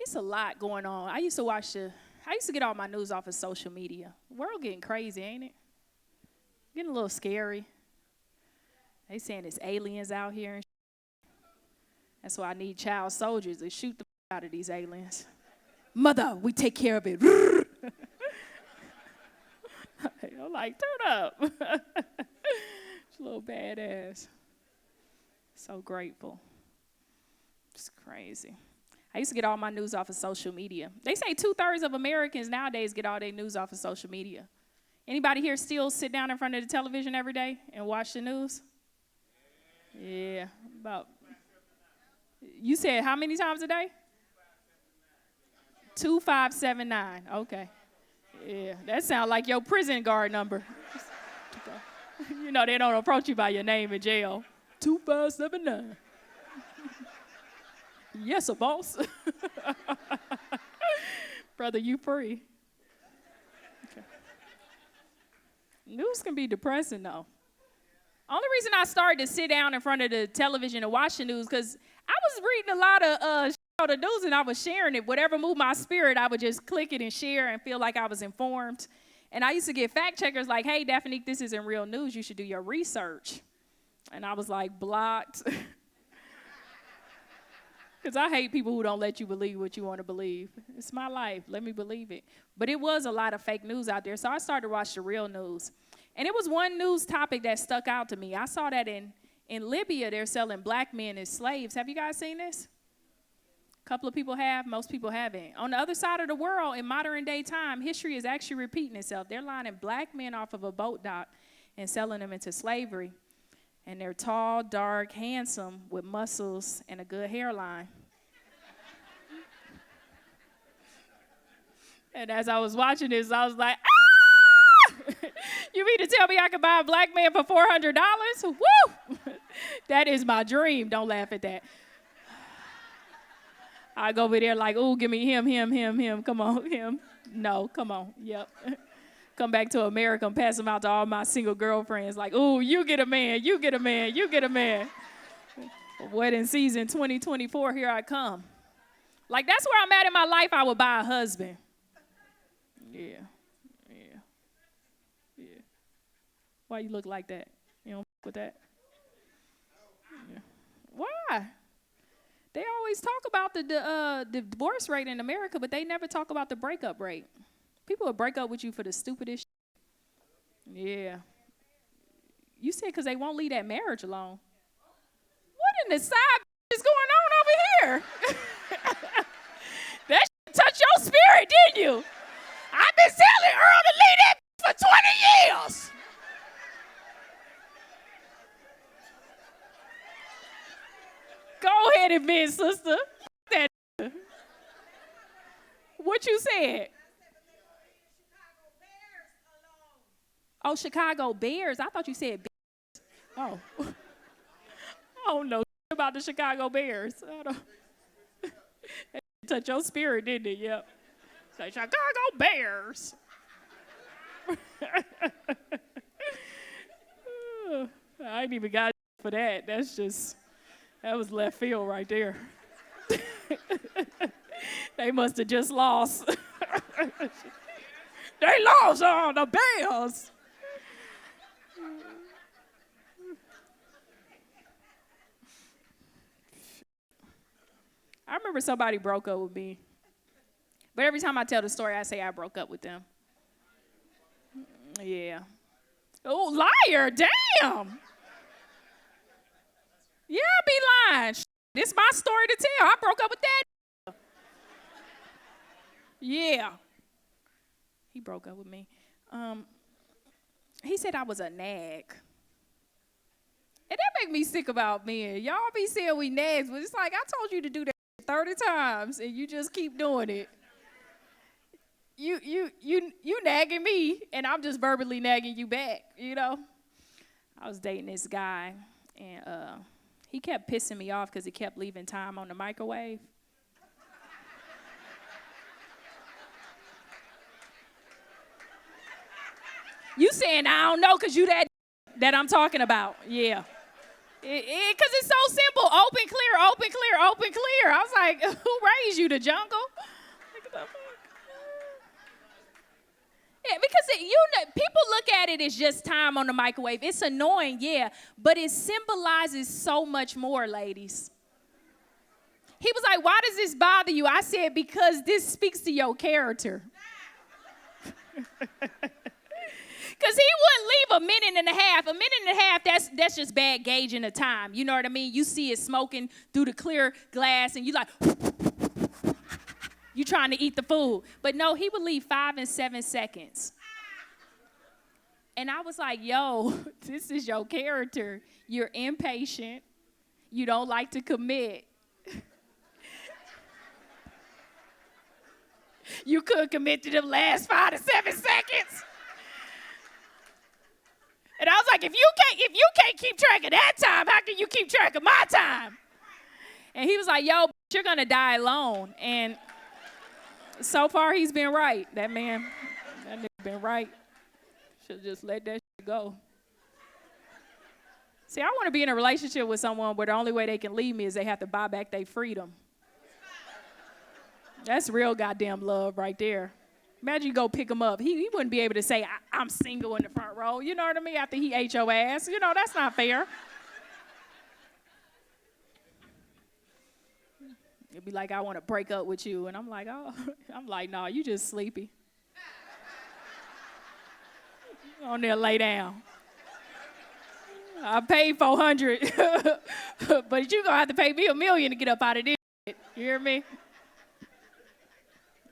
It's a lot going on. I used to get all my news off of social media. World getting crazy, ain't it? Getting a little scary. They saying there's aliens out here and that's why I need child soldiers to shoot the out of these aliens. Mother, we take care of it. I'm like, turn up. It's a little badass. So grateful. It's crazy. I used to get all my news off of social media. They say 2/3 of Americans nowadays get all their news off of social media. Anybody here still sit down in front of the television every day and watch the news? Yeah, about. You said how many times a day? 2579. Okay. Yeah, that sounds like your prison guard number. You know they don't approach you by your name in jail. 2579. Yes, a boss. Brother, you free. Okay. News can be depressing, though. Only reason I started to sit down in front of the television and watch the news, because I was reading a lot of on the news and I was sharing it. Whatever moved my spirit, I would just click it and share and feel like I was informed. And I used to get fact checkers like, hey, Daphnique, this isn't real news. You should do your research. And I was like, blocked. Because I hate people who don't let you believe what you want to believe. It's my life. Let me believe it. But it was a lot of fake news out there. So I started to watch the real news. And it was one news topic that stuck out to me. I saw that in Libya, they're selling black men as slaves. Have you guys seen this? A couple of people have. Most people haven't. On the other side of the world, in modern day time, history is actually repeating itself. They're lining black men off of a boat dock and selling them into slavery. And they're tall, dark, handsome, with muscles and a good hairline. And as I was watching this, I was like, ah! You mean to tell me I could buy a black man for $400? Woo! That is my dream. Don't laugh at that. I go over there like, ooh, give me him. Come on, him. No, come on. Yep. Come back to America and pass them out to all my single girlfriends. Like, ooh, you get a man. Wedding season 2024, here I come. Like, that's where I'm at in my life. I would buy a husband. Yeah. Why you look like that? You don't with that? Yeah. Why? They always talk about the divorce rate in America, but they never talk about the breakup rate. People will break up with you for the stupidest shit. Yeah. You said because they won't leave that marriage alone. What in the side is going on over here? That shit touched your spirit, didn't you? I've been telling Earl to leave that for 20 years. Go ahead and admit, sister. That. What you said? Oh, Chicago Bears. I thought you said Bears. Oh. I don't know about the Chicago Bears. I don't. It touched your spirit, didn't it? Yep. Say Chicago Bears. I ain't even got for that. That was left field right there. They must have just lost. They lost on the Bears. I remember somebody broke up with me. But every time I tell the story, I say I broke up with them. Yeah. Oh, liar, damn. Yeah, I be lying. This my story to tell. I broke up with that. Yeah. He broke up with me. He said I was a nag. And that make me sick about men. Y'all be saying we nags, but it's like I told you to do that 30 times and you just keep doing it. You nagging me and I'm just verbally nagging you back, you know? I was dating this guy and he kept pissing me off because he kept leaving time on the microwave. You saying I don't know because you that I'm talking about. Yeah. Because it's so simple. Open, clear, open, clear, open, clear. I was like, who raised you, the jungle? Yeah, because people look at it as just time on the microwave. It's annoying, yeah, but it symbolizes so much more, ladies. He was like, why does this bother you? I said, because this speaks to your character. Because he wouldn't leave a minute and a half. A minute and a half, that's just bad gauging of time. You know what I mean? You see it smoking through the clear glass, and you like, you trying to eat the food. But no, he would leave 5 and 7 seconds. And I was like, yo, this is your character. You're impatient. You don't like to commit. You could commit to them last 5 to 7 seconds. And I was like, if you can't keep track of that time, how can you keep track of my time? And he was like, yo, you're gonna die alone. And so far he's been right. That nigga been right. Should just let that shit go. See, I want to be in a relationship with someone where the only way they can leave me is they have to buy back their freedom. That's real goddamn love right there. Imagine you go pick him up. He wouldn't be able to say, I'm single in the front row. You know what I mean? After he ate your ass. You know, that's not fair. It'd be like, I want to break up with you. And I'm like, no, you just sleepy. On there, lay down. I paid $400, but you're going to have to pay me $1 million to get up out of this shit. You hear me?